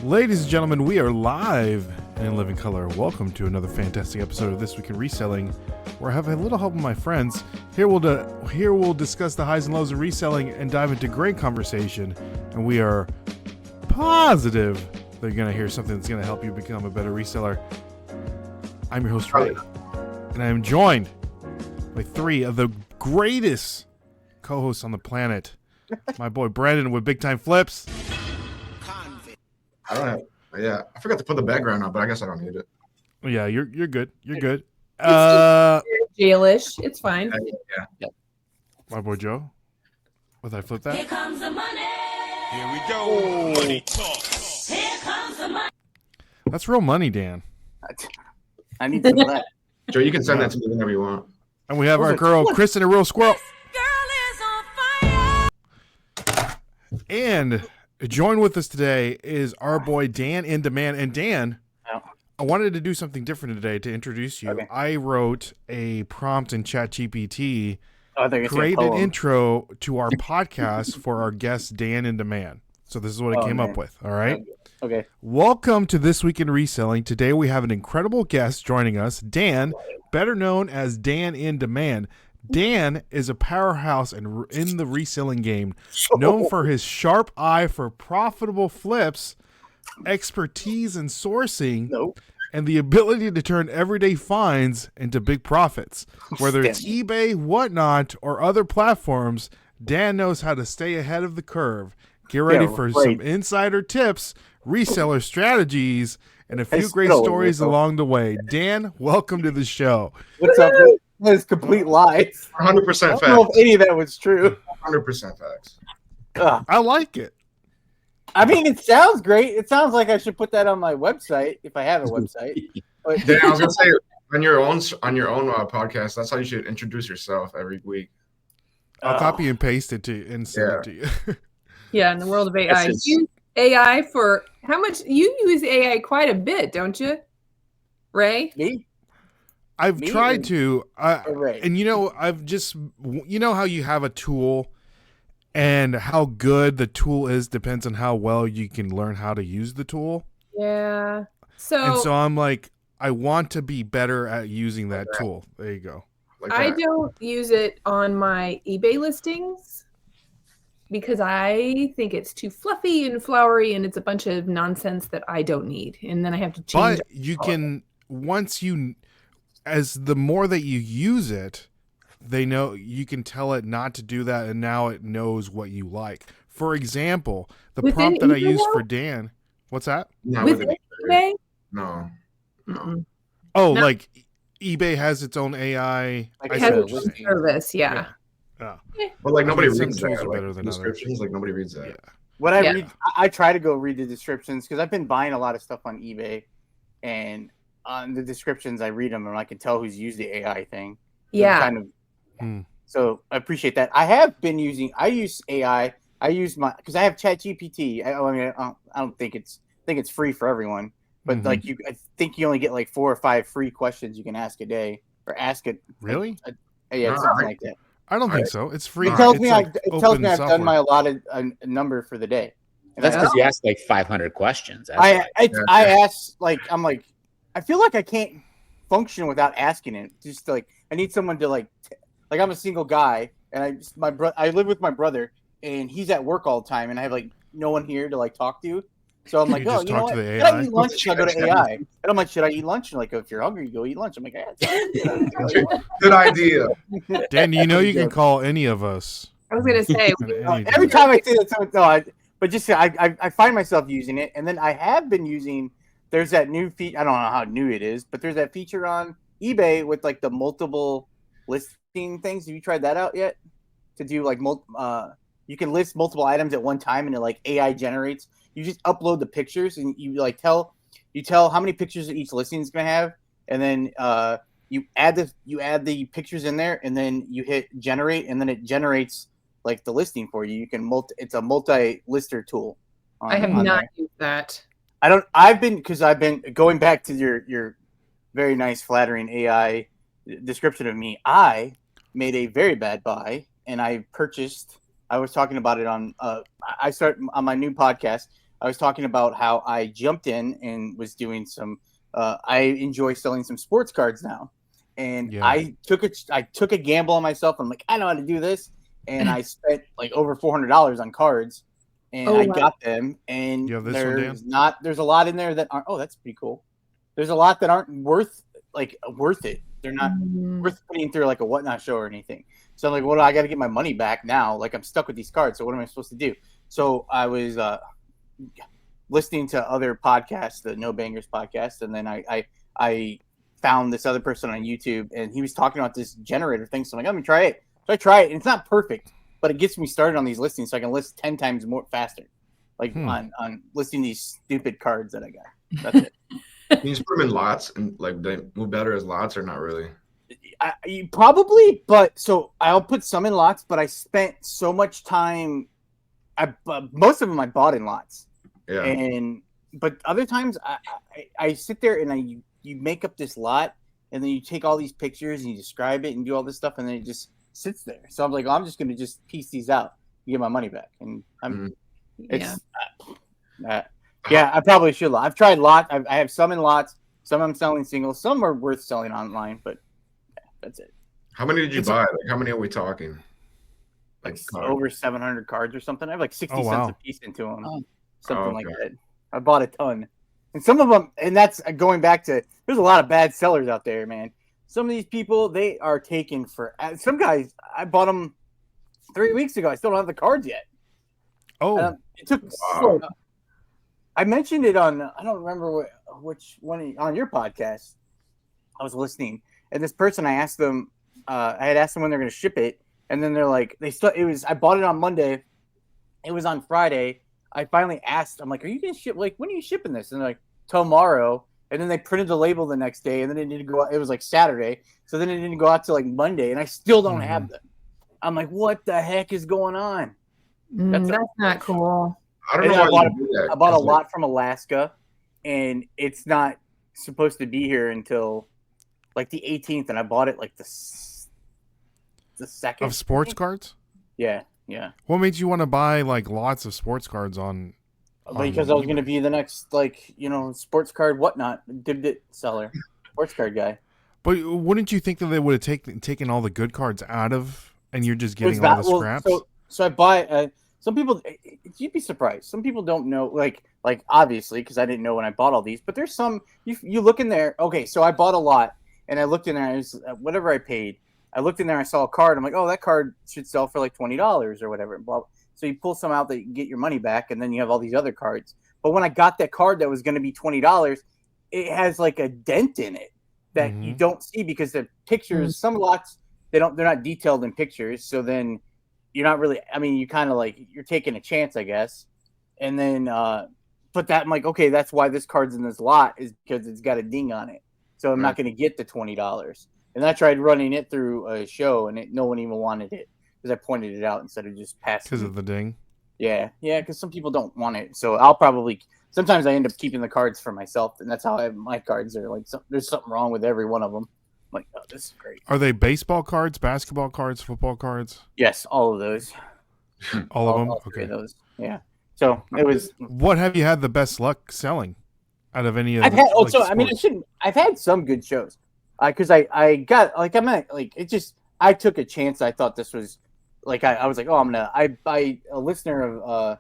Ladies and gentlemen, we are live and in living color. Welcome to another fantastic episode of This Week in Reselling, where I have a little help with my friends. Here we'll discuss the highs and lows of reselling and dive into great conversation. And we are positive that you're going to hear something that's going to help you become a better reseller. I'm your host, Ray, and I am joined by three of the greatest co-hosts on the planet. My boy Brandon with Big Time Flips. I don't have. Yeah, I forgot to put the background on, but I guess I don't need it. Yeah, you're good. You're good. It's jailish. It's fine. Yeah. My boy Joe. Was I flip that? Here comes the money. Here we go. Money talk. Here comes the money. That's real money, Dan. I need some of that. Joe, you can send that to me whenever you want. And we have our girl Kristen, a real squirrel. Girl is on fire. And join with us today is our boy Dan in Demand. And Dan, I wanted to do something different today to introduce you. Okay. I wrote a prompt in ChatGPT, Create create an intro to our podcast for our guest Dan in Demand. So this is what I came up with. All right. Okay. Welcome to This Week in Reselling. Today we have an incredible guest joining us, Dan, better known as Dan in Demand. Dan is a powerhouse in the reselling game, known for his sharp eye for profitable flips, expertise in sourcing, and the ability to turn everyday finds into big profits. Whether it's eBay, whatnot, or other platforms, Dan knows how to stay ahead of the curve. Get ready for some insider tips, reseller strategies, and a few great stories along the way. Dan, welcome to the show. What's up? That's complete lies. 100% facts. I don't know if any of that was true. 100% facts. I like it. I mean, it sounds great. It sounds like I should put that on my website if I have a website. But Dan, I was gonna say on your own podcast, that's how you should introduce yourself every week. I'll copy and paste it to and send it to you. Yeah, in the world of AI. You use AI for how much? You use AI quite a bit, don't you, Ray? me? I've Me tried or- to, Ray? and I've just, how you have a tool, and how good the tool is depends on how well you can learn how to use the tool. Yeah. And so I'm like, I want to be better at using that tool. There you go. Like I that. don't use it on my eBay listings because I think it's too fluffy and flowery, and it's a bunch of nonsense that I don't need, and then I have to change. But you can as the more that you use it, they know you can tell it not to do that, and now it knows what you like. For example, the Within prompt that I eBay used though? for Dan. What's that? Not With with it. eBay? No. Mm-mm. Oh, No. like eBay has its own AI. Like I It see has what a you're saying. service, yeah. Yeah. But like nobody some reads tools that. are Like, better than others. descriptions, like nobody reads that. Yeah. What I Yeah. read, I try to go read the descriptions because I've been buying a lot of stuff on eBay, and on the descriptions I read them and I can tell who's used the AI thing. So Yeah. Kind of. Hmm. So I appreciate that. I use AI. I use because I have ChatGPT. I don't think it's free for everyone, but Mhm. I think you only get like 4 or 5 free questions you can ask a day or ask it. Really? Yeah, something like that. I don't think so. It's free. It tells It's me like it tells open me I've software. done my allotted number for the day. And That's I- because you asked like 500 questions. That's I why. I asked I'm like I feel like I can't function without asking it. Just like I need someone to like I'm a single guy and I live with my brother and he's at work all the time and I have like no one here to like talk to. So I'm like, You just you know talk what? to the Should I AI? eat lunch? I go to AI. And I'm like, should I eat lunch? And like, if you're hungry, you go eat lunch. I'm like, Good idea. Dan, you know you can call any of us. I was gonna say, at any Every time. time I say that, but just I find myself using it, and then I have been using. There's that new feature. I don't know how new it is, but there's that feature on eBay with like the multiple listing things. Have you tried that out yet? To do like you can list multiple items at one time, and it like AI generates. You just upload the pictures, and you like tell how many pictures each listing is gonna have, and then you add the pictures in there, and then you hit generate, and then it generates like the listing for you. You can it's a multi-lister tool. I have on not there. used that. I've been going back to your very nice flattering AI description of me. I made a very bad buy and I was talking about it on I start on my new podcast. I was talking about how I jumped in and was doing some. I enjoy selling some sports cards now, and Yeah. I took a gamble on myself. I'm like, I know how to do this, and I spent like over $400 on cards, and Oh, I wow. got them. And You have this one, Dan? there's a lot in there that aren't. Oh, that's pretty cool. There's a lot that aren't worth it. They're not worth putting through like a whatnot show or anything. So I'm like, well, I got to get my money back now. Like I'm stuck with these cards. So what am I supposed to do? So I was listening to other podcasts, the No Bangers podcast, and then I found this other person on YouTube, and he was talking about this generator thing. So I'm like, let me try it. So I try it, and it's not perfect, but it gets me started on these listings, so I can list 10 times more faster, like on listing these stupid cards that I got. That's it. Can you just put them in lots and like they move better as lots or not really? Probably, but so I'll put some in lots, but I spent so much time. Most of them I bought in lots. Yeah. But other times I sit there and you make up this lot, and then you take all these pictures and you describe it and do all this stuff, and then it just sits there. So I'm like, I'm just gonna just piece these out, and get my money back, and yeah, I probably should. I've tried lots. I have some in lots. Some I'm selling singles. Some are worth selling online, but yeah, that's it. How many did you buy? Like, how many are we talking? Like over 700 cards or something. I have like 60 cents a piece into them. Something like that. I bought a ton. And some of them, and that's going back to, there's a lot of bad sellers out there, man. Some of these people, they are taking for, some guys, I bought them 3 weeks ago. I still don't have the cards yet. Oh. It took so, I mentioned it on, I don't remember which one, on your podcast. I was listening, and this person, I asked them, I had asked them when they're going to ship it, and then they're like, I bought it on Monday. It was on Friday. I finally asked, I'm like, are you going to ship, like, when are you shipping this? And they're like, tomorrow. And then they printed the label the next day, and then it didn't go out. It was like Saturday. So then it didn't go out till like Monday, and I still don't have them. I'm like, what the heck is going on? That's not cool. I don't know why you do that. I bought a lot from Alaska, and it's not supposed to be here until like the 18th, and I bought it like the 2nd. Of sports cards? Yeah. What made you want to buy like lots of sports cards on because I was going to be the next, like, sports card whatnot, Dibdit seller, sports card guy. But wouldn't you think that they would have taken all the good cards out of, and you're just getting all the scraps? So I buy. Some people, you'd be surprised. Some people don't know, like obviously, because I didn't know when I bought all these. But there's some. You look in there. Okay, so I bought a lot, and I looked in there. It was whatever I paid. I looked in there. I saw a card. I'm like, oh, that card should sell for like $20 or whatever. So you pull some out that you get your money back, and then you have all these other cards. But when I got that card that was going to be $20, it has like a dent in it that you don't see because the pictures. Some lots they're not detailed in pictures. So then you're not really. I mean, you kind of like you're taking a chance, I guess. And then, but that I'm like, okay, that's why this card's in this lot is because it's got a ding on it. So I'm not going to get the $20. And I tried running it through a show, and no one even wanted it because I pointed it out instead of just passing. Because of the ding. Yeah, because some people don't want it. So I'll probably sometimes I end up keeping the cards for myself, and that's how I have my cards. Are like there's something wrong with every one of them. I'm like, oh, this is great. Are they baseball cards, basketball cards, football cards? Yes, all of those. All of them. All three of those. Yeah. So it was. What have you had the best luck selling out of any of? I've had some good shows. Because I got like it just I took a chance. I thought this was like I was like, oh, I a listener of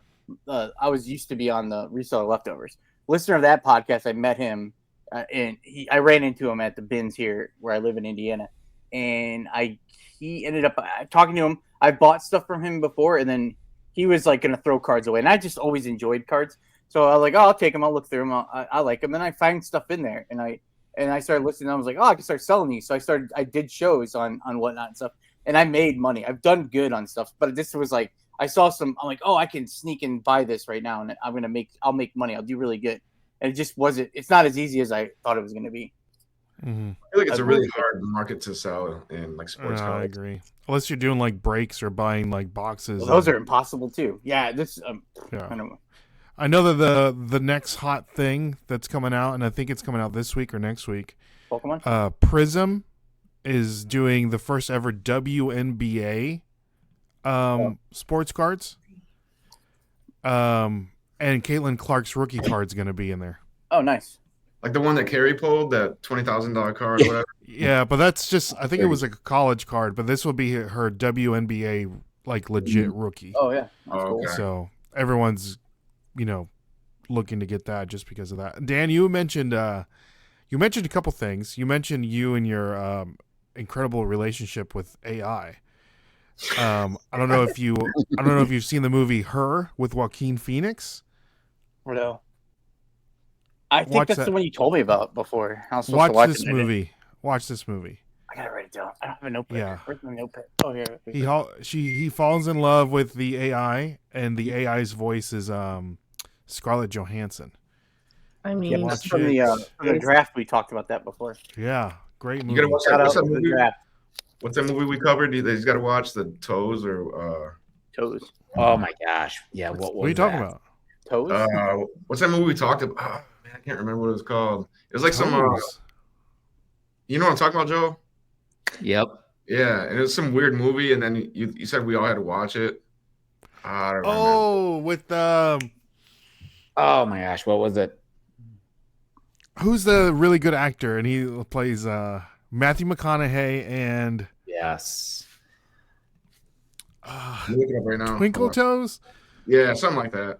I was used to be on the Reseller Leftovers. Listener of that podcast, I met him and I ran into him at the bins here where I live in Indiana, and he ended up talking to him. I bought stuff from him before, and then he was like going to throw cards away, and I just always enjoyed cards, so I was like, oh, I'll take them. I'll look through them. I like them, and I find stuff in there, and I started listening. I was like, oh, I can start selling these. So I did shows on whatnot and stuff, and I made money. I've done good on stuff, but this was like, I saw some, I'm like, oh, I can sneak and buy this right now, and I'll make money. I'll do really good. And it just wasn't, it's not as easy as I thought it was going to be. Mm-hmm. I feel like it's a really hard market to sell in like sports cards. I agree. Unless you're doing like breaks or buying like boxes. Well, those are impossible too. Yeah. I know that the next hot thing that's coming out, and I think it's coming out this week or next week. Pokemon? Prism is doing the first ever WNBA sports cards. And And Caitlin Clark's rookie card's going to be in there. Oh, nice. Like the one that Carrie pulled, that $20,000 card or whatever. Yeah, but that's just, I think it was like a college card, but this will be her WNBA, like legit rookie. Oh, yeah. That's Oh, cool. okay. So everyone's, looking to get that just because of that. Dan, you mentioned a couple things. You mentioned you and your incredible relationship with AI. I don't know if you've seen the movie Her with Joaquin Phoenix. No. I think Watch that's that. the one you told me about before. I was supposed Watch to watch this it, and I didn't. movie. Watch this movie. I gotta write it down. I don't have a notepad. Yeah. Where's my notepad? Oh, yeah. He falls in love with the AI, and the AI's voice is Scarlett Johansson. I mean, Yeah, Watch that's from it. the draft. We talked about that before. Yeah, great You movie. gotta watch Shout that. out What's that to the movie? draft. What's that movie we covered? He's got to watch the Toes or Toes. Oh my gosh. Yeah. What was What are you talking that? about? Toes? what's that movie we talked about? Oh, man, I can't remember what it was called. It was like some. Toes. You know what I'm talking about, Joe? Yep. Yeah, and it was some weird movie, and then you said we all had to watch it. I don't remember. Oh, with Oh my gosh. What was it? who's the really good actor, and he plays Matthew McConaughey and Yes. I'm looking it up right now. Twinkle Hold on. Toes. Yeah, something like that.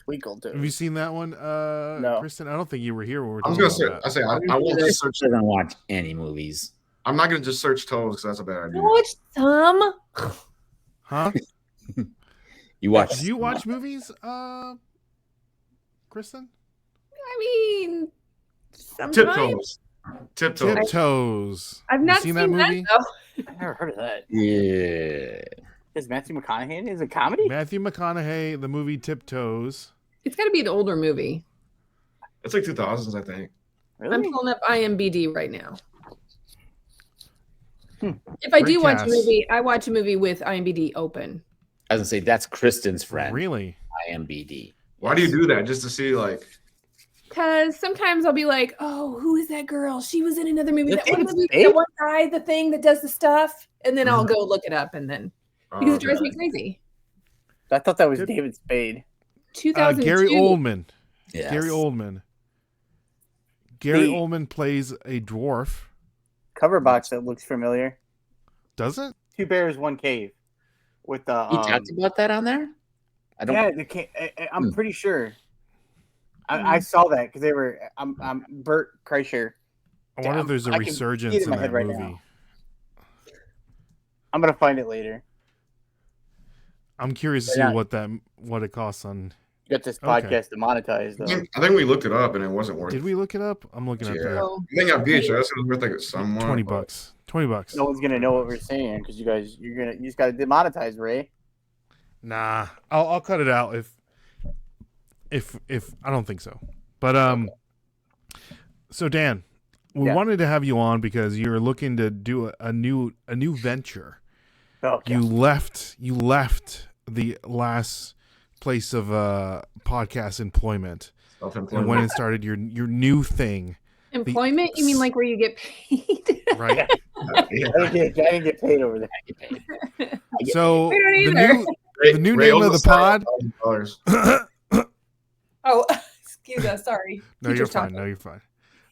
Twinkle Toes. Have you seen that one, No. Kristen? I don't think you were here when we were I was talking gonna about say, that. I won't just search. Doesn't watch any movies. I'm not gonna just search Toes because that's a bad idea. watch some. Huh? You watch. Do you watch movies, Kristen? I mean, sometimes. Tiptoes. Tiptoes. Tiptoes. I've You not seen seen that movie? though. I've never heard of that. Yeah. Is Matthew McConaughey in it? Is it comedy? Matthew McConaughey, the movie Tiptoes. It's got to be an older movie. It's like 2000s, I think. I'm Really? pulling up IMBD right now. If I Great do watch cast. a movie, I watch a movie with IMBD open. I was gonna say that's Kristen's friend. Really? IMBD. Why do you do that? Just to see like Because sometimes I'll be like, oh, who is that girl? She was in another movie. Is That it one David movie, Spade? that one guy, the thing that does the stuff. And then I'll go look it up and then because it drives me okay. crazy. I thought that was Good. David Spade. 2002. Gary Oldman. Yes. Gary Oldman. Gary The- Oldman plays a dwarf. Cover box that looks familiar. Does it? Two Bears, One Cave. With the He talked about that on there. I don't. yeah, I'm pretty sure. I saw that because they were. I'm Bert Kreischer. I wonder if there's a I can see resurgence it in in my that head right movie. now. I'm gonna find it later. I'm curious to see Yeah. what it costs on. You got this Okay. podcast demonetized though. I think we looked it up and it wasn't worth Did it. we look it up? I'm looking at Yeah. that. So, I think on VHS it was worth like somewhat. $20. $20. No one's gonna know what we're saying because you just gotta demonetize, Ray. Nah, I'll cut it out if I don't think so. But so Dan, we Yeah. wanted to have you on because you're looking to do a new venture. Okay. You left the last place of podcast employment and Self-employment. went and started your new thing, employment? You mean like where you get paid? right? Yeah. I didn't get paid over there. So We don't the either. new the new name of the pod. $1,000. Oh, excuse us. Sorry. No, you're Teacher's fine. talking. No, you're fine.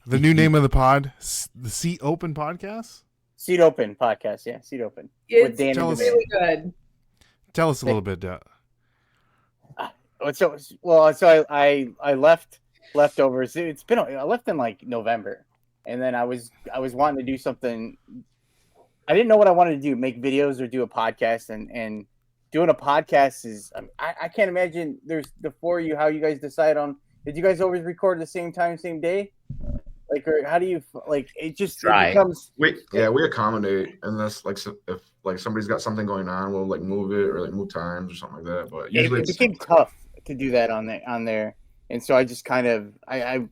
The new name of the pod, the Seat Open Podcast. Seat Open podcast, yeah, Seat Open. It's Dan Tell and us- Demand. really good. Tell us a little bit. So I left leftovers. I left in like November, and then I was wanting to do something. I didn't know what I wanted to do, make videos or do a podcast, and doing a podcast is I can't imagine there's the four of you how you guys decide on. Did you guys always record at the same time, same day? Like, or how do you like? It just Try. it becomes We accommodate unless like if like somebody's got something going on, we'll like move it or like move times or something like that. But usually it became tough to do that on there, and so I just kind of I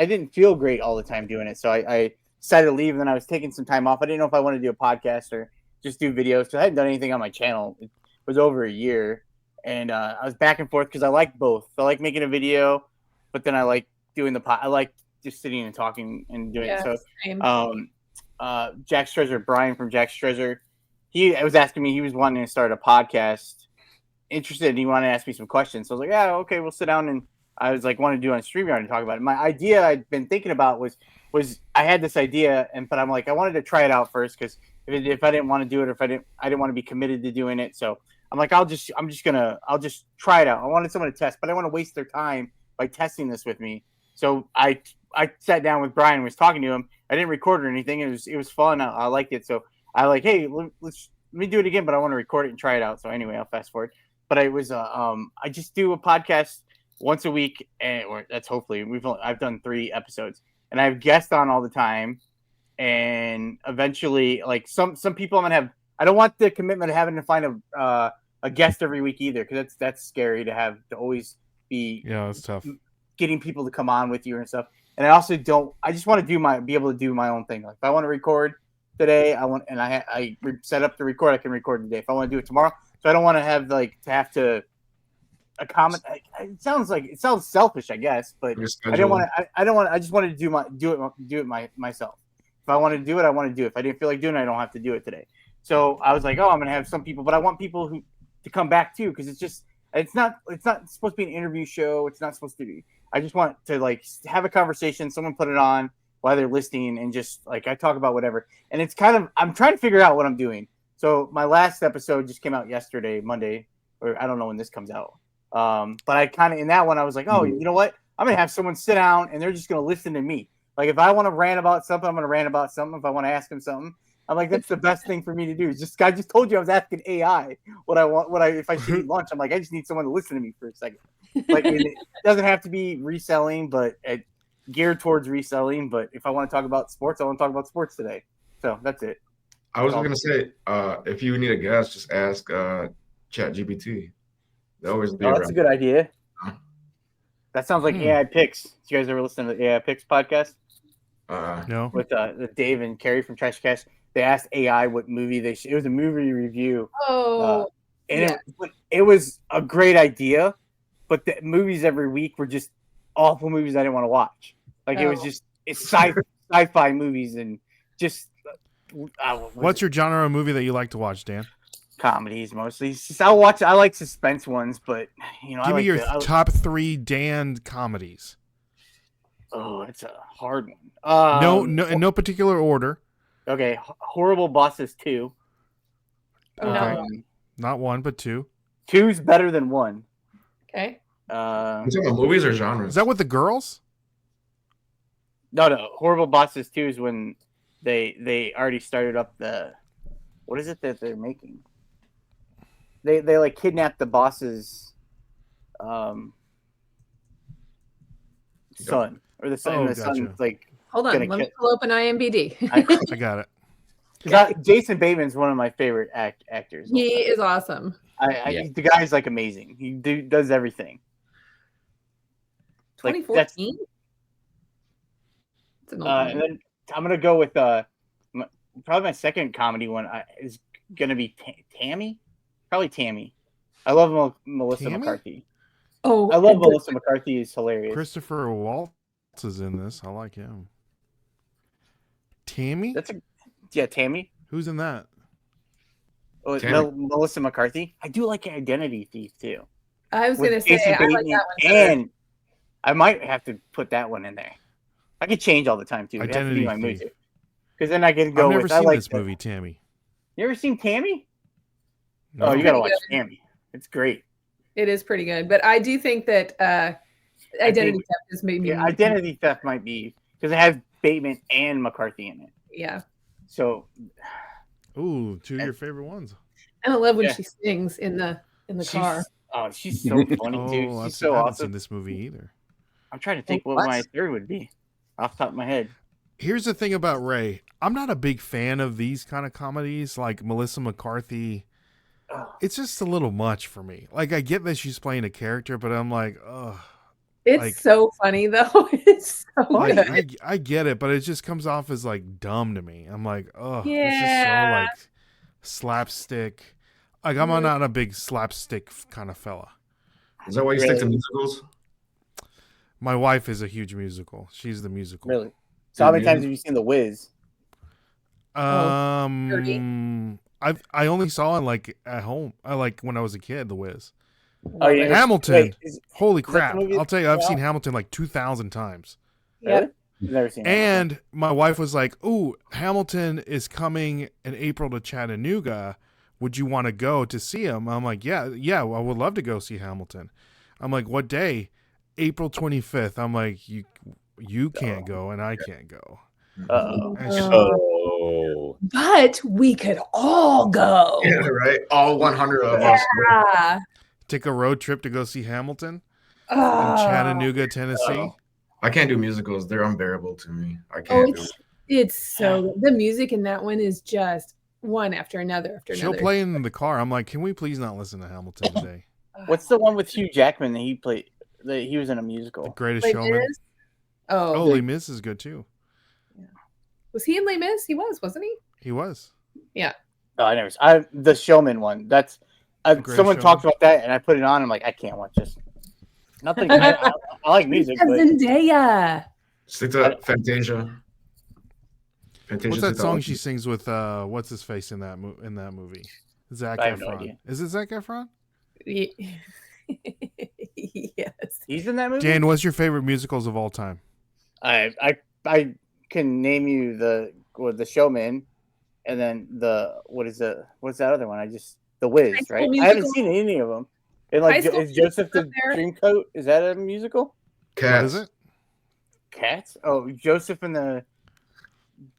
didn't feel great all the time doing it, so I decided to leave, and then I was taking some time off. I didn't know if I wanted to do a podcast or just do videos because I hadn't done anything on my channel. It was over a year, and I was back and forth because I like both. I like making a video, but then I like doing I like just sitting and talking and doing it. So Same. Jack's Treasure, Brian from Jack's Treasure, he was asking me, he was wanting to start a podcast, interested and he wanted to ask me some questions. So I was like, yeah, okay, we'll sit down, and I was like, want to do it on StreamYard and talk about it. My idea I'd been thinking about was I had this idea, but I'm like, I wanted to try it out first, because if I didn't want to do it, or if I didn't want to be committed to doing it. So I'm like, I'll just try it out. I wanted someone to test, but I want to waste their time by testing this with me. So I sat down with Brian, was talking to him. I didn't record or anything. It was fun. I liked it. So I like, hey, let me do it again, but I want to record it and try it out. So anyway, I'll fast forward. But it was I just do a podcast once a week, or that's hopefully I've done 3 episodes, and I have guests on all the time, and eventually, like some people I'm gonna have. I don't want the commitment of having to find a guest every week either, because that's scary to always be it's tough getting people to come on with you and stuff. And I also don't. I just want to be able to do my own thing. Like if I want to record today, I set up to record. I can record today. If I want to do it tomorrow, so I don't want to have to accommodate. It sounds selfish, I guess, but I don't want to. I don't want. I just wanted to do it myself. If I want to do it, I want to do it. If I didn't feel like doing it, I don't have to do it today. So I was like, oh, I'm gonna have some people, but I want people to come back too, because it's not supposed to be an interview show. It's not supposed to be. I just want to like have a conversation. Someone put it on while they're listening, and just like I talk about whatever. And it's kind of, I'm trying to figure out what I'm doing. So my last episode just came out yesterday, Monday, or I don't know when this comes out. But I kind of, in that one, I was like, oh, you know what? I'm gonna have someone sit down and they're just gonna listen to me. Like if I want to rant about something, I'm gonna rant about something. If I want to ask him something, I'm like, that's the best thing for me to do. I just told you I was asking AI if I should eat lunch. I'm like, I just need someone to listen to me for a second. Like it doesn't have to be reselling, but geared towards reselling. But if I want to talk about sports, I want to talk about sports today. So that's it. I was gonna say, if you need a guest, just ask ChatGPT. They always be Oh, around. that's a good idea. Huh? That sounds like AI Picks. Did you guys ever listen to the AI Picks podcast No. with Dave and Carrie from Trash Cash? They asked AI what movie it was a movie review. Oh, And it was a great idea, but the movies every week were just awful movies I didn't want to watch. Like it was just sci-fi movies and just. What's your genre of movie that you like to watch, Dan? Comedies mostly. I like suspense ones, but Give me your top 3 Dan comedies. Oh, it's a hard one. No, in no particular order. Okay, Horrible Bosses 2. no. Not 1, but 2. 2's better than 1. Okay. You talking about movies or genres? Is that with the girls? No. Horrible Bosses 2 is when they already started up the. What is it that they're making? They like kidnapped the boss's son, or the son. Oh, the gotcha. son's like. Hold on. Let me pull open IMDb. I got it. Jason Bateman's one of my favorite actors. He is awesome. The guy's like amazing. He does everything. 2014. And then I'm gonna go with probably my second comedy one is gonna be Tammy. Probably Tammy. I love Melissa Tammy? McCarthy. Oh, I love Melissa McCarthy. Is hilarious. Christopher Waltz is in this. I like him. Tammy? Tammy. Who's in that? Oh, Melissa McCarthy. I do like Identity Thief too. I was gonna say Jason I like Bateman, that one better. and I might have to put that one in there. I could change all the time too. It has to Identity be my Thief. mood. Because then I can go I've never with. seen I like this movie, Tammy. You ever seen Tammy? No. Oh, you gotta watch Pretty Tammy. It's great. It is pretty good, but I do think that Identity Theft is maybe. Yeah, Identity Theft might be because it has Bateman and McCarthy in it. Yeah, So, Ooh, 2 of your favorite ones. and I love when she sings in the car. She's so funny too. Oh, She's so I haven't awesome. seen this movie either. I'm trying to think what my third would be off the top of my head. Here's the thing about Ray. I'm not a big fan of these kind of comedies like Melissa McCarthy. It's just a little much for me. Like, I get that she's playing a character, but I'm like, ugh. It's so funny though. It's so good. I get it, but it just comes off as like dumb to me. I'm like, oh, this is so Yeah. like slapstick. Like, I'm not a big slapstick kind of fella. Is that why you stick to musicals? My wife is a huge musical. She's the musical. Really? So how many times have you seen The Wiz? Dirty. I only saw it like at home. I like when I was a kid, The Wiz. Oh, yeah. Hamilton. Wait, Holy that the crap! movie I'll tell you, I've that's seen out? Hamilton like 2,000 times. Really? Never seen it. And my wife was like, "Ooh, Hamilton is coming in April to Chattanooga. Would you want to go to see him?" I'm like, "Yeah, I would love to go see Hamilton." I'm like, "What day?" April 25th. I'm like, "You can't go, and I can't go." Uh-oh. And she- Oh. But we could all go. Yeah, right. All 100 of us. Yeah. take a road trip to go see Hamilton in Oh, Chattanooga, Tennessee. I can't do musicals. They're unbearable to me. I oh, can't do it's so the music in that one is just one after another after She'll another. play in the car. I'm like, "Can we please not listen to Hamilton today?" What's the one with Hugh Jackman that he played? That he was in a The musical. Greatest Les Showman. Mis? Oh, Oh, Les Mis is good too. was he in Les Mis? He was, wasn't he? He was. Oh, the Showman one. That's Greatest someone Showman? talked about that, and I put it on. I'm like, I can't watch this. Nothing. I like music, but Zendaya. Stick to Fantasia. What's that song she 2000. sings with what's his face in that movie? Zac I have no Efron. idea. Is it Zac Efron? Yes. he's in that movie. Dan, what's your favorite musicals of all time? I can name you the Showman, and then what's that other one? The Wiz, High School right? I haven't Musical? seen any of them. And High School is Joseph the Musical's up there. Dreamcoat? Is that a musical? What is Cats. it? Cats? Oh, Joseph and the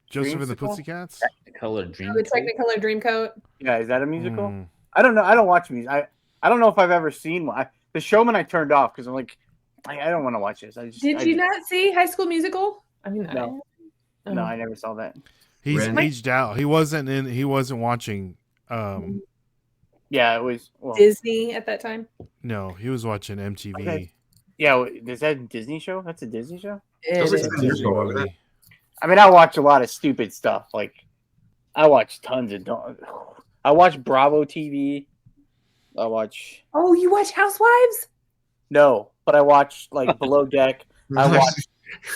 Joseph and the Dreamsicle? Pussycats? Color Dream. The Technicolor Dreamcoat. yeah, is that a musical? Mm. I don't know. I don't watch music. I don't know if I've ever seen one. The Showman I turned off because I'm like, I don't want to watch this. Did you not see High School Musical? I mean, No. Oh. No, I never saw that. He's Ren. aged out. He wasn't watching Yeah, it was. Well, Disney at that time. no, he was watching MTV. Okay. yeah, is that a Disney show? That's a Disney show. Those It are is. Disney Disney movie. movie. I mean, I watch a lot of stupid stuff. Like, I watch tons of. I watch Bravo TV. I watch Oh, you watch Housewives? no, but I watch like Below Deck. I watch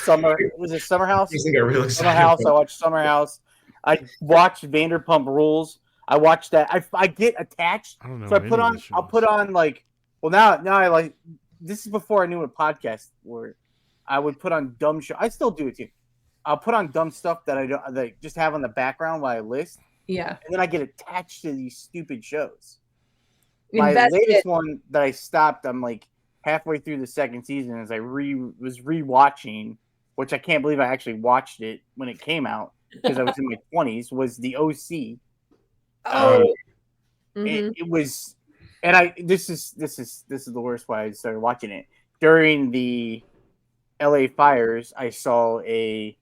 Summer. Was it Summer House? These things are real Summer excited. House. I watch Summer House. I watch Vanderpump Rules. I watch that. I get attached. I don't know. So I any put of on. these I'll shows. put on like. Well, now I like. This is before I knew what podcasts were. I would put on dumb show. I still do it too. I'll put on dumb stuff that I don't that just have on the background while I list, Yeah. and then I get attached to these stupid shows. My Invested. latest one that I stopped, I'm like halfway through the second season as I was rewatching, which I can't believe I actually watched it when it came out because I was in my 20s. Was the OC? Oh. Mhm. It was, and this is the worst why I started watching it during the LA fires. I saw a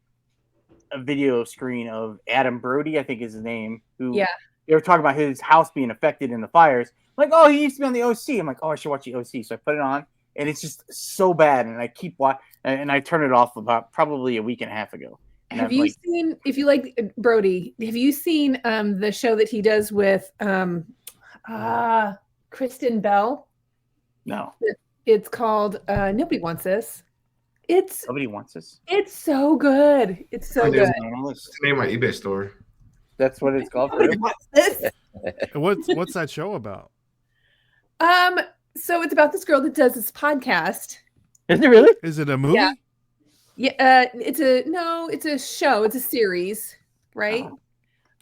video screen of Adam Brody, I think is his name, who Yeah. they were talking about his house being affected in the fires. I'm like, oh, he used to be on the OC. I'm like, oh, I should watch the OC. So I put it on, and it's just so bad, and I keep watching, and I turned it off about probably a week and a half ago. And Have I'm you like, seen, if you like Brody, have you seen the show that he does with Kristen Bell? no, It's called Nobody Wants This. nobody wants this. It's so good. It's so I do. good. It's the name of my eBay store. That's what it's called. For real? This. What's that show about? So it's about this girl that does this podcast. Isn't it really? Is it a movie? Yeah. It's a show. It's a series, right?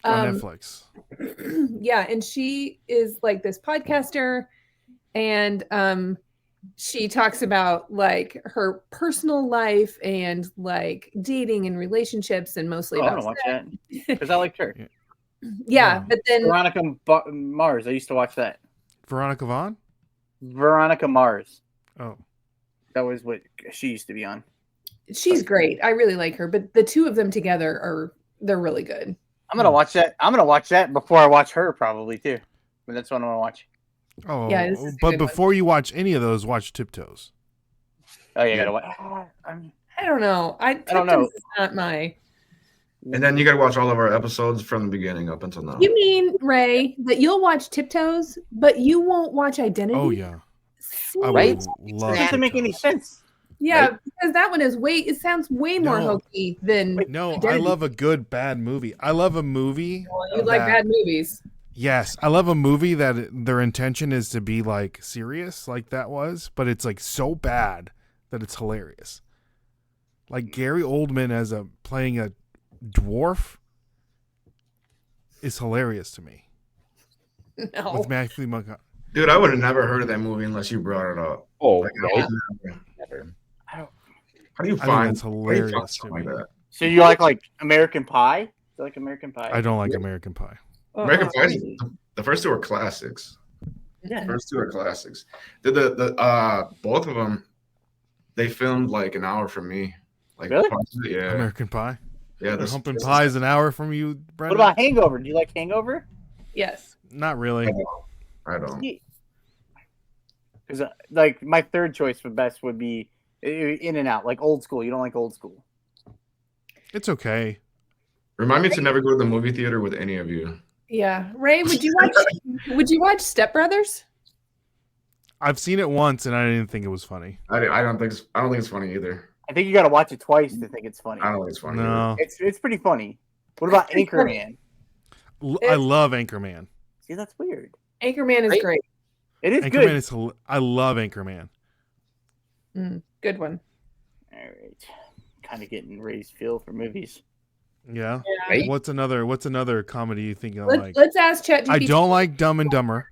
On Netflix. Yeah, and she is like this podcaster, and she talks about like her personal life and like dating and relationships, and mostly Oh, I'm about gonna watch that because I liked her. yeah. Wow. But then Veronica Mars. I used to watch that. Veronica Vaughn? Veronica Mars. Oh. That was what she used to be on. she's great. I really like her, but the two of them together they're really good. I'm gonna watch that. I'm gonna watch that before I watch her, probably too. But that's what I'm gonna watch. Oh, Yeah, this is a but good one. before you watch any of those, watch Tiptoes. Oh, you gotta watch. I don't know. I don't know. Tiptoes is not my. And then you got to watch all of our episodes from the beginning up until now. You mean, Ray, that you'll watch Tiptoes, but you won't watch Identity? Oh yeah, I would Right? love It doesn't make any Tiptoes. sense. Yeah, Right? because that one is it sounds way more No. hokey than No, I Identity. love a good bad movie. I love a movie. you like that- bad movies. Yes, I love a movie that their intention is to be like serious, like that was, but it's like so bad that it's hilarious. Like Gary Oldman as playing a dwarf is hilarious to me. No. With Matthew McConaughey. Dude, I would have never heard of that movie unless you brought it up. Oh, Like, I right. would never. Never. How do you I think find that's how do you find hilarious to something me. like that? So you like American Pie? You like American Pie? I don't like American Pie. American Pie. The first two are classics. Yeah. First two are classics. The both of them, they filmed like an hour from me. Like Really? Yeah. American Pie. Yeah. The humping pie is an hour from you, What Brendan. about Hangover? Do you like Hangover? Yes. Not really. I don't. Because like my third choice for best would be In and Out, like old school. You don't like old school? It's okay. Remind me to never go to the movie theater with any of you. Yeah. Ray, would you watch Step Brothers? I've seen it once and I didn't think it was funny. I don't think it's funny either. I think you got to watch it twice to think it's funny. I don't think it's funny. No. It's pretty funny. What about It's pretty Anchorman? I love Anchorman. See, that's weird. Anchorman is Right? great. It is Anchorman good. is I love Anchorman. Good one. All right, kind of getting Ray's feel for movies. Yeah. Right? What's another comedy you think I Let's, like? let's ask ChatGPT. I don't like Dumb and Dumber.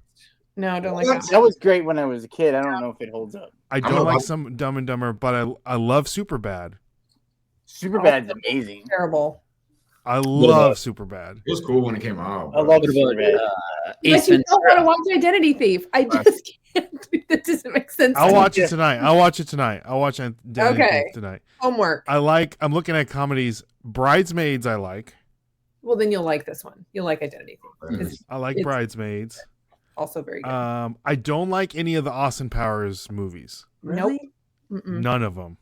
No, don't like What? that. That was great when I was a kid. I don't know if it holds up. I I'm don't a- like some Dumb and Dumber, but I love Superbad. Superbad's amazing. Terrible. I love Superbad. It was cool when it came out. I but- love What about Superbad. Ace But you don't want to Ventura? watch Identity Thief. I just can't. That doesn't make sense. I'll watch it tonight. I'll watch Identity Okay. Thief tonight. Homework. I'm looking at comedies. Bridesmaids I like. Well, then you'll like this one. You'll like Identity Thief. It's I like It's- Bridesmaids. also very good. I don't like any of the Austin Powers movies. Nope. Mm-mm. None of them.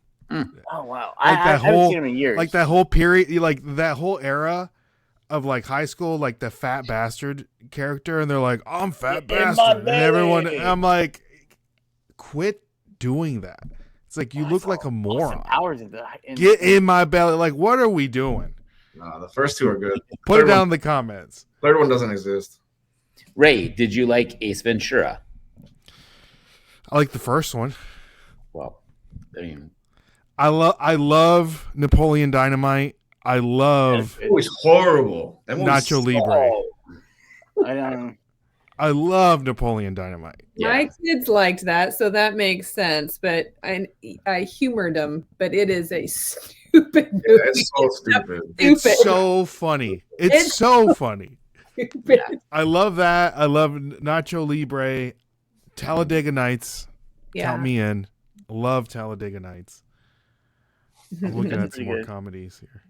Oh wow! Like I that haven't whole- seen him in years. Like that whole period, like that whole era of like high school, like the fat bastard character, and they're like, "I'm fat In my bastard," and everyone, belly. I'm like, quit doing that. It's like you look like a Austin moron. Powers Get in my belly. Like, what are we doing? Nah, the first two are good. Put it Third down one- in the comments. Third one doesn't exist. Ray, did you like Ace Ventura? I like the first one. Well, I mean, I love Napoleon Dynamite. I love It was horrible. That movie Nacho sucked. Libre. I don't. I love Napoleon Dynamite. My kids liked that, so that makes sense. But I humored them. But it is a stupid movie. Yeah, it's so stupid. It's Stupid. so funny. It's so funny. Stupid. I love that. I love Nacho Libre, Talladega Nights. Yeah. Count me in. Love Talladega Nights. I'm looking at That's some pretty more good. comedies here.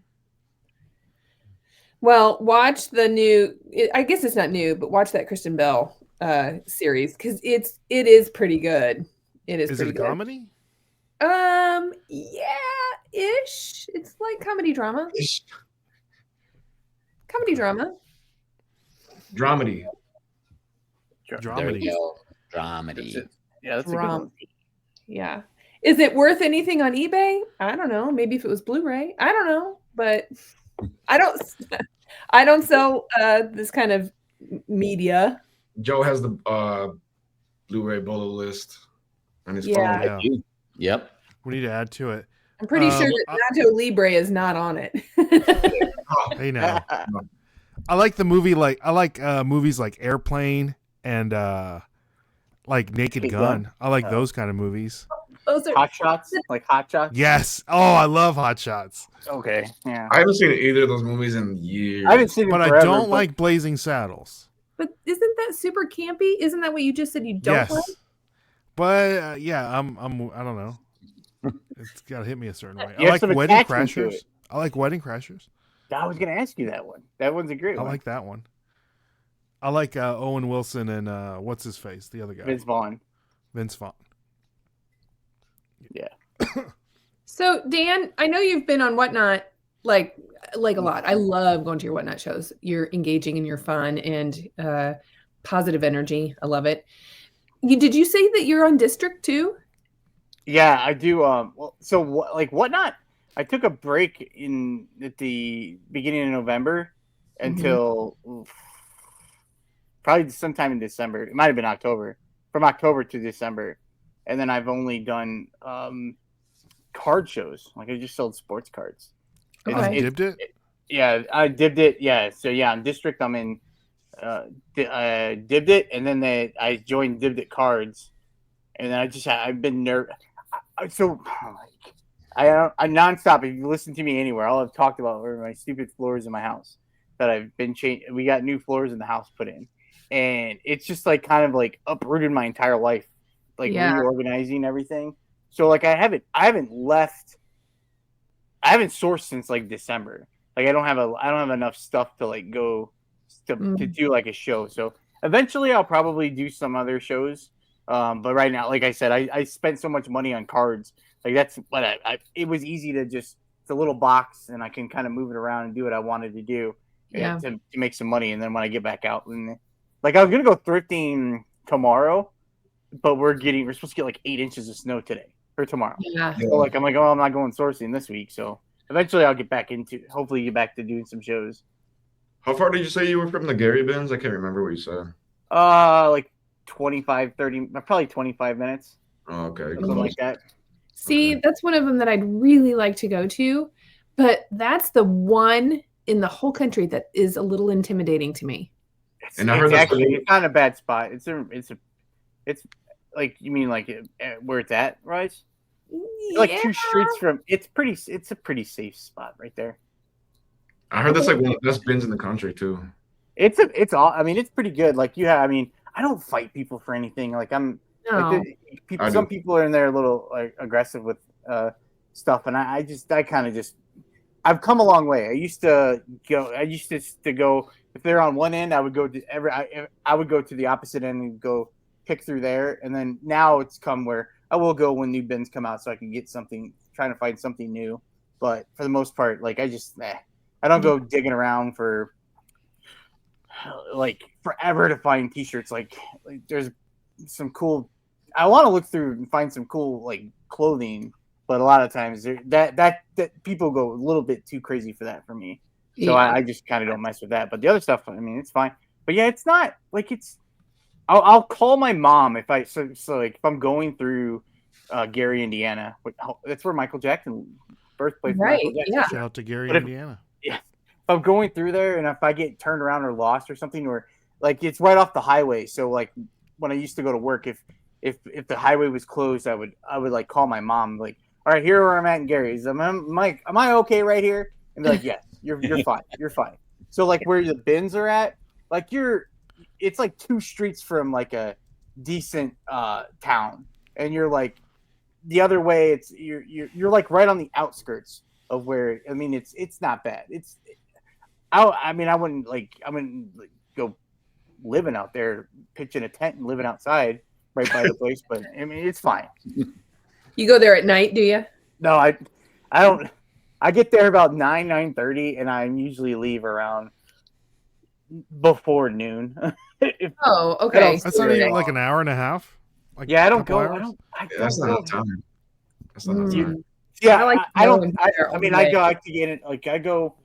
Well, watch the new. I guess it's not new, but watch that Kristen Bell series because it is pretty good. It is. Is it pretty a comedy? good. Yeah, ish. It's like comedy drama. Comedy drama. Dramedy. there Dramedy. we go. Dramedy. Yeah, that's a good one. Drama. Yeah. Is it worth anything on eBay? I don't know. Maybe if it was Blu-ray. I don't know, but I don't sell this kind of media. Joe has the Blu-ray Bolo list on his Yeah. phone. Yeah. Yep. We need to add to it. I'm pretty sure I- that Nacho Libre is not on it. Hey now. I like the movie movies like Airplane and like Naked Naked Gun. Gun. I like those kind of movies. Those are Hot Shots, like Hot Shots. Yes. Oh, I love Hot Shots. Okay. Yeah. I haven't seen either of those movies in years. I haven't seen it But forever, I don't like Blazing Saddles. But isn't that super campy? Isn't that what you just said you don't Yes. like? But yeah, I don't know. It's got to hit me a certain way. You I have like some Wedding attachment to Crashers. it. I like Wedding Crashers. I was gonna ask you that one. That one's a great I one. like that one. I like Owen Wilson and what's his face, the other guy, Vince Vaughn. Vince Vaughn. So Dan, I know you've been on Whatnot like a lot. I love going to your Whatnot shows. You're engaging and you're fun and positive energy. I love it. Did you say that you're on District too? Yeah, I do. Well, so like Whatnot? I took a break at the beginning of November until probably sometime in December. It might have been October, from October to December, and then I've only done card shows. Like I just sold sports cards. Oh, you dipped it? Yeah, I dipped it. Yeah, so yeah, in district I'm in. Dibbed it, and then I joined Dibbed It Cards, and then I've been nervous. So I nonstop. If you listen to me anywhere, all I've talked about are my stupid floors in my house that I've been changed. We got new floors in the house put in, and it's just like kind of like uprooted my entire life, like reorganizing everything. So like I haven't left. I haven't sourced since like December. Like I don't have enough stuff to like go to do like a show. So eventually I'll probably do some other shows. But right now, like I said, I spent so much money on cards. Like that's what it was easy to just, it's a little box and I can kind of move it around and do what I wanted to do to make some money. And then when I get back out, and like I was going to go thrifting tomorrow, but we're supposed to get like 8 inches of snow today or tomorrow. Yeah. So like, I'm like, oh, I'm not going sourcing this week. So eventually I'll hopefully get back to doing some shows. How far did you say you were from the Gary bins? I can't remember what you said. Like 25, 30, probably 25 minutes. Oh, okay. Something like that. See, that's one of them that I'd really like to go to, but that's the one in the whole country that is a little intimidating to me. And I heard it's not a bad spot. It's like, you mean like where it's at, right? Like 2 streets from. It's a pretty safe spot right there. I heard that's like one of the best bins in the country too. It's all. I mean, it's pretty good. Like I mean, I don't fight people for anything. Like I'm. No. Like some people are in there a little like aggressive with stuff, and I've come a long way. I used to go if they're on one end, I would go to the opposite end and go pick through there, and then now it's come where I will go when new bins come out so I can get something, trying to find something new. But for the most part, like I don't go digging around for like forever to find t-shirts. Like there's some cool, I want to look through and find some cool like clothing, but a lot of times that people go a little bit too crazy for that for me. So I just kind of don't mess with that. But the other stuff, I mean, it's fine. But yeah, it's not like I'll call my mom if like if I'm going through Gary, Indiana. That's where Michael Jackson, birthplace. Right. Michael Jackson. Yeah. Shout out to Gary, Indiana. Yeah. If I'm going through there and if I get turned around or lost or something, or like it's right off the highway. So like when I used to go to work, if the highway was closed, I would like call my mom, like, all right, here where I'm at in Gary's. Am I okay right here? And be like, yes, you're fine. You're fine. So like where the bins are at, like it's like 2 streets from like a decent town, and you're like the other way. It's you're like right on the outskirts of where. I mean, it's not bad. I wouldn't go living out there, pitching a tent and living outside right by the place, but I mean, it's fine. You go there at night, do you? No, I don't. I get there about 9:30, and I usually leave around before noon. Okay. That's not even like an hour and a half. Like yeah, I don't go. hours? That's not enough time. That's not enough time. Yeah, I don't. I like to get it. Like I'll go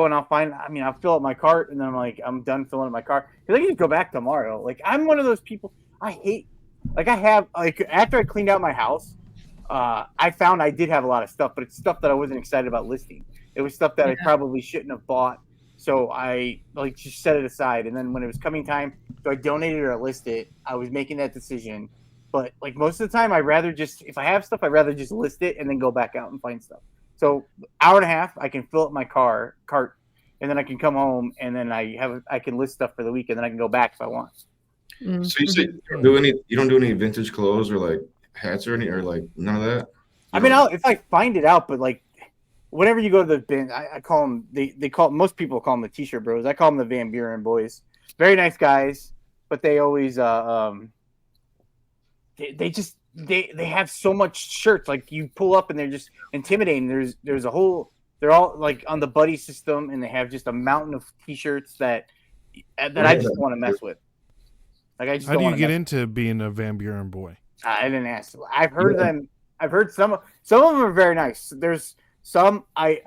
and I'll find. I mean, I'll fill up my cart, and then I'm done filling up my cart because I can just go back tomorrow. Like I'm one of those people. I hate. Like I have after I cleaned out my house, I found I did have a lot of stuff, but it's stuff that I wasn't excited about listing. It was stuff that I probably shouldn't have bought. So I just set it aside, and then when it was coming time, so I donated or list it. I was making that decision, but like most of the time, if I have stuff, I'd rather just list it and then go back out and find stuff. So hour and a half, I can fill up my cart, and then I can come home, and then I can list stuff for the week, and then I can go back if I want. Mm-hmm. So you say you don't do any vintage clothes or like hats or like none of that? I mean, if I find it out, but like whenever you go to the bin, I call them. Most people call them the T-shirt bros. I call them the Van Buren boys. Very nice guys, but they always they have so much shirts. Like you pull up and they're just intimidating. There's a whole. They're all like on the buddy system, and they have just a mountain of T-shirts that I just want to mess with. Like I just. How do you get into being a Van Buren boy? I didn't ask. I've heard them. I've heard some of them are very nice. There's some I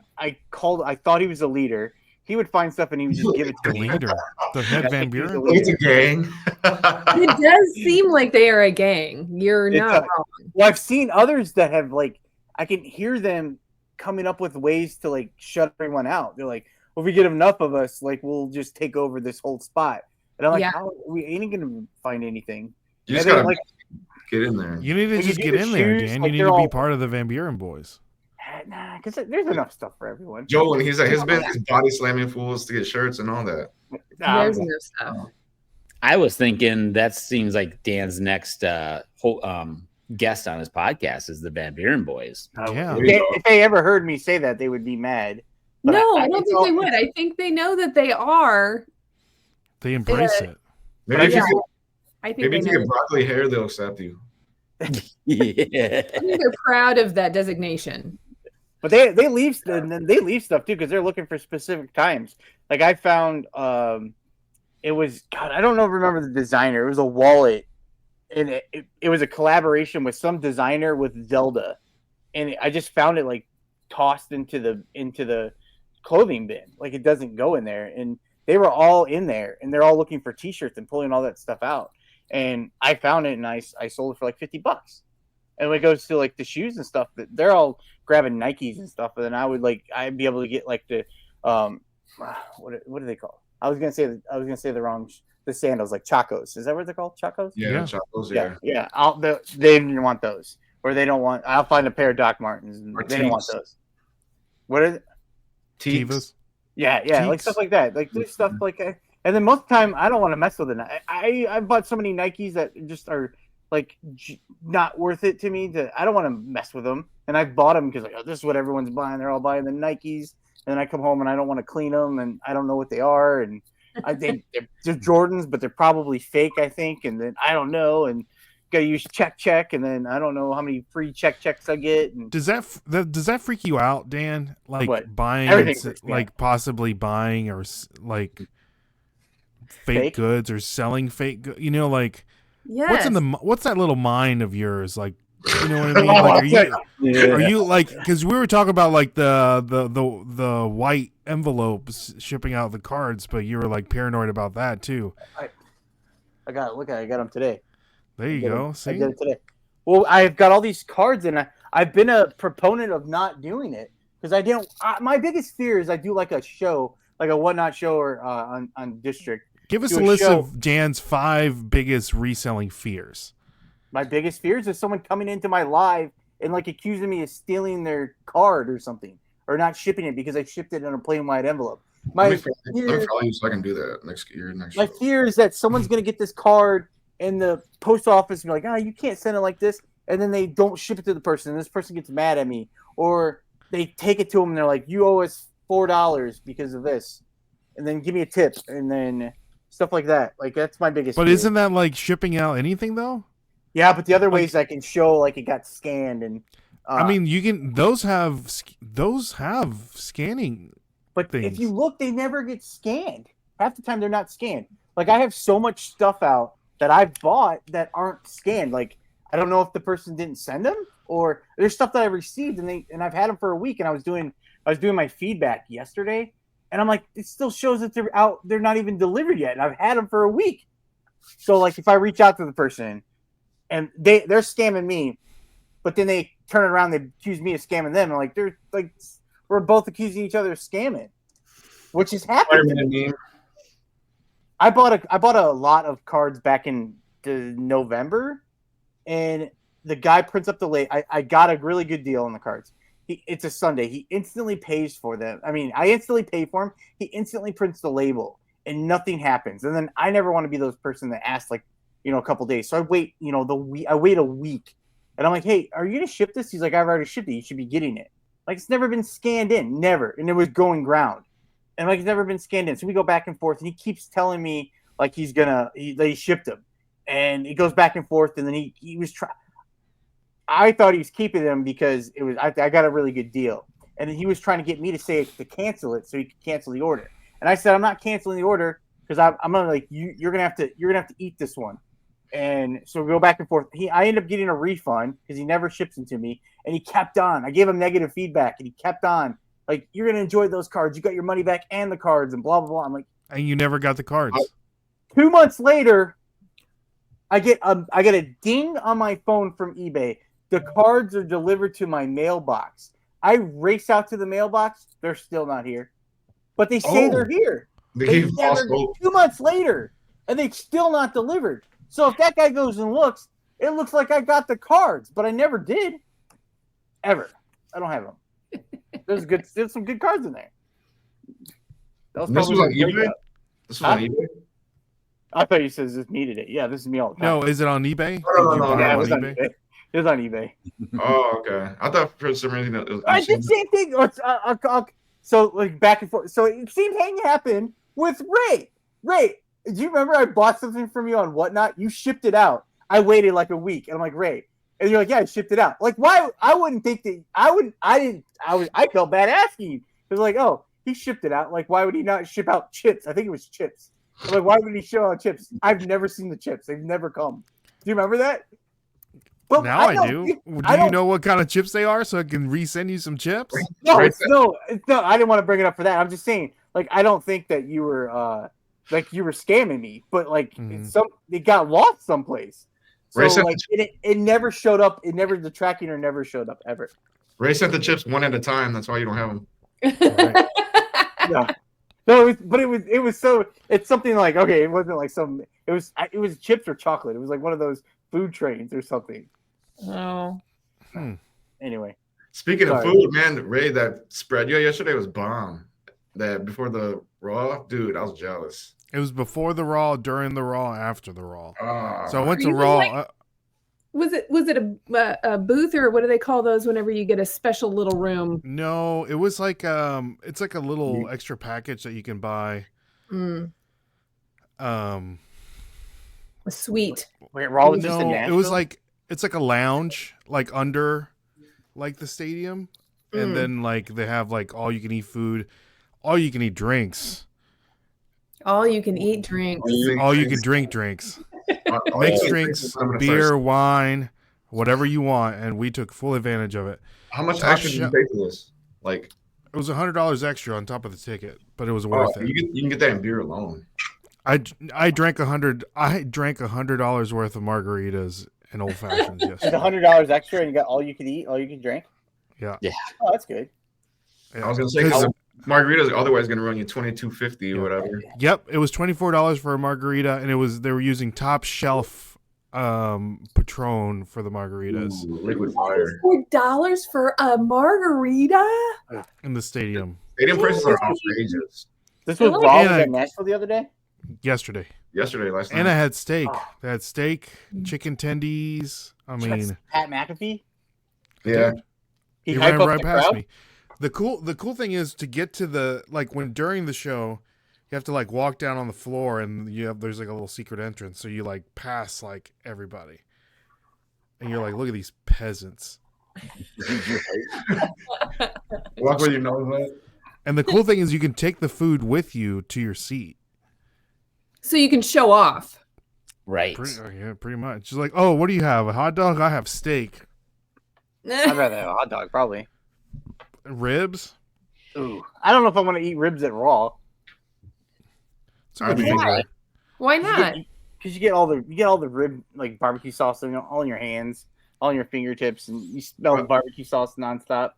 thought he was a leader, he would find stuff and he would just give it The to me. leader, the head Van He's the Buren. leader. It's a gang. It does seem like they are a gang. You're It's not a- wrong. Well, I've seen others that have like I can hear them coming up with ways to like shut everyone out. They're like, well, if we get enough of us, like we'll just take over this whole spot. And I'm like, Yeah. how we ain't gonna find anything. You just And then, gotta like, get in there. You need to When you just do get the in there, shoes, Dan. like, You need they're to be all- part of the Van Buren boys. nah, because there's enough stuff for everyone. Joe, when he's like, his business body slamming fools to get shirts and all that. There's enough stuff. I was thinking that seems like Dan's next guest on his podcast is the Van Buren boys. Yeah. If they ever heard me say that, they would be mad. But No, I don't it's think all- they would. I think they know that they are. They embrace it. Maybe if Yeah. you I think get, maybe they if you know. get broccoli hair, they'll accept you. Yeah. I think they're proud of that designation. But they leave stuff too because they're looking for specific times. Like I found, it was God. I don't know. Remember the designer? It was a wallet, and it was a collaboration with some designer with Zelda, and I just found it like tossed into the clothing bin. Like it doesn't go in there, and they were all in there, and they're all looking for T-shirts and pulling all that stuff out. And I found it, and I sold it for like $50. And when it goes to like the shoes and stuff, that they're all grabbing Nikes and stuff. And then I'd be able to get like the what do they call? I was gonna say the sandals, like Chacos. Is that what they're called? Chacos? Yeah, Yeah. Chacos, Yeah. They didn't want those, or they don't want. I'll find a pair of Doc Martens, and Or they didn't want Tees. those. What are they? Tivas. Yeah, like Tees. stuff like that. Like there's stuff like, and then most of the time I don't want to mess with it. I bought so many Nikes that just are like not worth it to me. That I don't want to mess with them, and I bought them because like, oh, this is what everyone's buying. They're all buying the Nikes, and then I come home and I don't want to clean them, and I don't know what they are, and they're Jordans, but they're probably fake, I think, and then I don't know, and gotta use check, and then I don't know how many free checks I get, and Does that freak you out, Dan? Like What? buying, Everything freaks me like possibly buying or like fake goods or selling fake goods? You know, like Yes. what's that little mind of yours? Like, you know what I mean? Like, are you like? Because we were talking about like the white envelopes shipping out the cards, but you were like paranoid about that too. I got them today. There you go. See, I did it today. Well, I've got all these cards, and I've been a proponent of not doing it because I didn't. My biggest fear is I do like a show, like a whatnot show, or on District. give us do a a list show. of Dan's 5 biggest reselling fears. My biggest fears is someone coming into my live and like accusing me of stealing their card or something, or not shipping it because I shipped it in a plain white envelope. Let me fear- follow you so I can do that next year. My fear is that someone's going to get this card in the post office and be like, oh, you can't send it like this. And then they don't ship it to the person. And this person gets mad at me. Or they take it to them and they're like, you owe us $4 because of this. And then give me a tip. And then stuff like that. Like, that's my biggest But fear. isn't that like shipping out anything though? Yeah, but the other ways I can show like it got scanned. And I mean, you can. Those have scanning. But things. if you look, they never get scanned. Half the time they're not scanned. Like I have so much stuff out that I've bought that aren't scanned. Like I don't know if the person didn't send them, or there's stuff that I received and I've had them for a week. And I was doing my feedback yesterday, and I'm like, it still shows that they're out. They're not even delivered yet, and I've had them for a week. So like if I reach out to the person, and they're scamming me, but then they turn around, they accuse me of scamming them. And like they're like. We're both accusing each other of scamming, which has happened. I bought a lot of cards back in November, and the guy prints up the label. I got a really good deal on the cards. It's a Sunday. He instantly pays for them. I mean, I instantly pay for him. He instantly prints the label, and nothing happens. And then I never want to be those person that asks like, a couple days. So I wait, I wait a week, and I'm like, hey, are you gonna ship this? He's like, I've already shipped it. You should be getting it. Like it's never been scanned in, never, and it was going ground, and like it's never been scanned in. So we go back and forth, and he keeps telling me like that he shipped them, and it goes back and forth, and then he was trying. I thought he was keeping them because it was I got a really good deal, and then he was trying to get me to say to cancel it so he could cancel the order, and I said I'm not canceling the order because I'm gonna like you're gonna have to eat this one. And so we go back and forth. I end up getting a refund because he never ships them to me. And he kept on. I gave him negative feedback, and he kept on. like you're gonna enjoy those cards. You got your money back and the cards and blah blah blah. I'm like, And you never got the cards. 2 months later, I get a ding on my phone from eBay. The cards are delivered to my mailbox. I race out to the mailbox. They're still not here, but they say they're here. They keep never, false hope. 2 months later, and they still not delivered. So if that guy goes and looks, it looks like I got the cards, but I never did. Ever. I don't have them. There's some good cards in there. This was on eBay? This was on eBay? I thought you said just needed it. Yeah, this is me all the time. No, is it on eBay? No, Did you buy Yeah, it it was on on eBay? eBay. It was on eBay. Oh, okay. I thought for some reason it was. I did the same thing. So like back and forth. So it same thing happened with Ray. Ray, do you remember I bought something from you on Whatnot? You shipped it out. I waited like a week, and I'm like, Ray, and you're like, yeah, I shipped it out. Like, why? I wouldn't think that. I felt bad asking you. It was like, oh, he shipped it out. Like, why would he not ship out chips? I think it was chips. I'm like, why would he ship out chips? I've never seen the chips. They've never come. Do you remember that? But Now I do. Do you don't- know what kind of chips they are so I can resend you some chips? No, Right no. I didn't want to bring it up for that. I'm just saying, like, I don't think that you were scamming me, but like, it got lost someplace. So Ray sent like, it never showed up. The tracking or never showed up ever. Ray sent the chips one at a time. That's why you don't have them. Right. Yeah. No, it's something like, okay, it wasn't like it was chips or chocolate. It was like one of those food trains or something. Oh. Anyway. Speaking of Sorry. food, man, Ray, that spread yesterday was bomb. That before the Raw, dude, I was jealous. It was before the Raw, during the Raw, after the Raw. Oh, So I went Are to you Raw. like- Was it a booth, or what do they call those whenever you get a special little room? No, it was like it's like a little extra package that you can buy. A suite. Wait, Raw was just in No, Nashville? it was like it's like a lounge, like under, like the stadium, and then like they have like all you can eat food, all you can eat drinks, All you can eat drinks. all you can drink drinks, All mixed you drinks, I'm gonna beer, first- wine, whatever you want, and we took full advantage of it. How much Top extra did you shelf- pay for this? Like, It was $100 extra on top of the ticket, but it was oh, worth it. you can get that in beer alone. I drank $100 worth of margaritas and old fashions It's yesterday. $100 extra, and you got all you can eat, all you can drink. Yeah. Oh, that's good. I was gonna say 'cause the margaritas are otherwise gonna run you $22.50 or whatever. Yep, it was $24 for a margarita, and they were using top shelf Patron for the margaritas Ooh, liquid fire. $4 for a margarita? in the stadium Stadium prices are outrageous. This was Really? Raw And was I- at Nashville the other day. yesterday. Yesterday, last night. And I had steak. Oh. They had steak, chicken tendies. I mean, Pat McAfee. yeah, he hype ran up right the past crowd? me. The cool thing is to get to the during the show, you have to like walk down on the floor, and there's like a little secret entrance, so you like pass like everybody, and you're like, look at these peasants. walk where you know that. And the cool thing is you can take the food with you to your seat. So you can show off. Right. Pretty much. She's like, oh, what do you have? A hot dog? I have steak. I'd rather have a hot dog, probably. Ribs? Ooh, I don't know if I want to eat ribs at Raw. It's a good Why? finger. Why not? Because you get all the rib like barbecue sauce all in your hands, all in your fingertips, and you smell the barbecue sauce nonstop.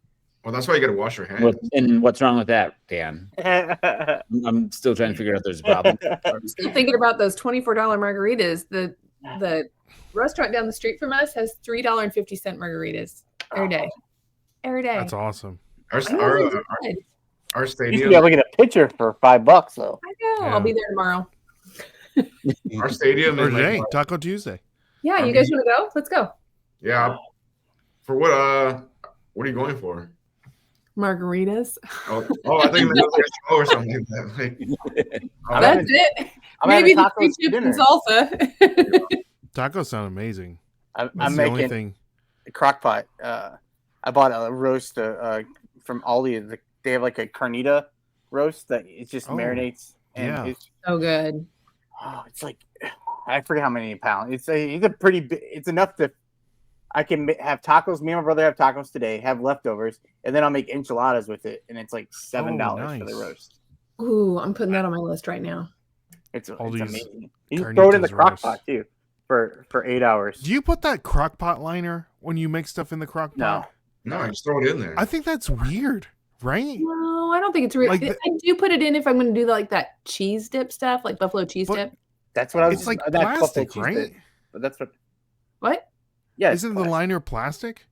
Well, that's why you got to wash your hands. And what's wrong with that, Dan? I I'm still trying to figure out if there's a problem. Still thinking about those $24 margaritas. The restaurant down the street from us has $3.50 margaritas every day. Every day. That's awesome. Our, I know, our, those our, are good. our used to stadium, be able to get a picture for $5 though. I know. Yeah. I'll be there tomorrow. our stadium Or is today, like, Taco Tuesday. Yeah, I you guys mean- want to go? Let's go. yeah. For what are you going for? Margaritas. Oh, I think it was like a show or something like that. Like, I'm That's having- it. I'm Maybe having the free tacos for chips and dinner. salsa. Tacos sound amazing. I'm That's the only making thing. a crock pot. I bought a roast from Aldi. They have like a carnita roast that it just Oh, marinates. And yeah. So good. it's like I forget how many pounds. It's a pretty big. It's enough to. I can have tacos. Me and my brother have tacos today. Have leftovers, and then I'll make enchiladas with it, and it's like $7 for the nice. roast. Ooh, I'm putting that on my list right now. It's All these amazing. You can throw it in the carnitas crock roast. pot too for 8 hours. Do you put that crock pot liner when you make stuff in the crock pot? No. No, just throw it in there. I think that's weird, right? No, I don't think it's real. Like I do put it in if I'm going to do like that cheese dip stuff, like buffalo cheese But- dip. That's what I was. It's like that's buffalo plastic, cheese right? dip, But that's what. What? Yeah. it's Isn't the plastic. liner plastic?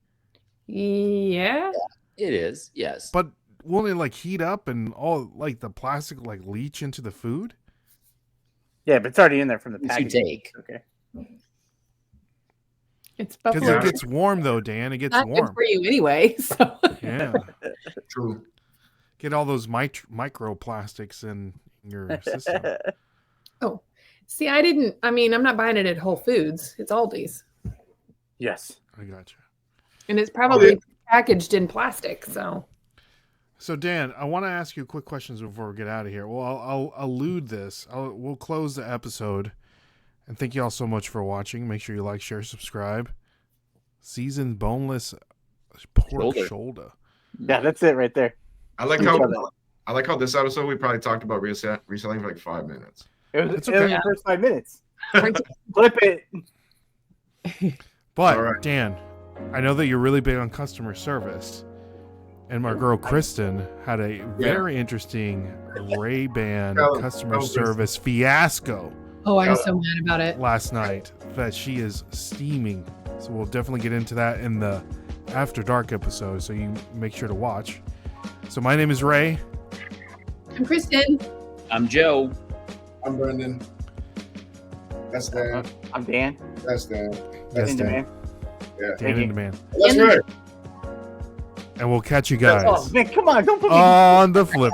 Yeah. It is, yes. But won't it like heat up and all like the plastic like leach into the food? Yeah, but it's already in there from the Once you package. take. Okay. It's Because buffalo. it gets warm though, Dan. It gets Not good warm. for you anyway. So Yeah. True. Get all those microplastics in your system. see, I'm not buying it at Whole Foods. It's Aldi's. Yes. I gotcha. And it's probably packaged in plastic. So So Dan, I want to ask you quick questions before we get out of here. Well, I'll allude this. We'll close the episode, and thank you all so much for watching. Make sure you like, share, subscribe. Seasoned boneless pork shoulder. Yeah, that's it right there. I like how this episode we probably talked about reselling for like 5 minutes. It was, It's it was okay. the first 5 minutes. Flip it. But All right. Dan, I know that you're really big on customer service, and my girl Kristen had a very interesting Ray-Ban customer service fiasco oh, I'm so mad about it. last night that she is steaming. So we'll definitely get into that in the After Dark episode, so you make sure to watch. So my name is Ray. I'm Kristen. I'm Joe. I'm Brendan. That's Dan. I'm Dan. That's Dan. Yes, In Dan. demand. Yeah. Dan in demand. That's right. And we'll catch you Oh, guys man, come on. Don't put me on the flip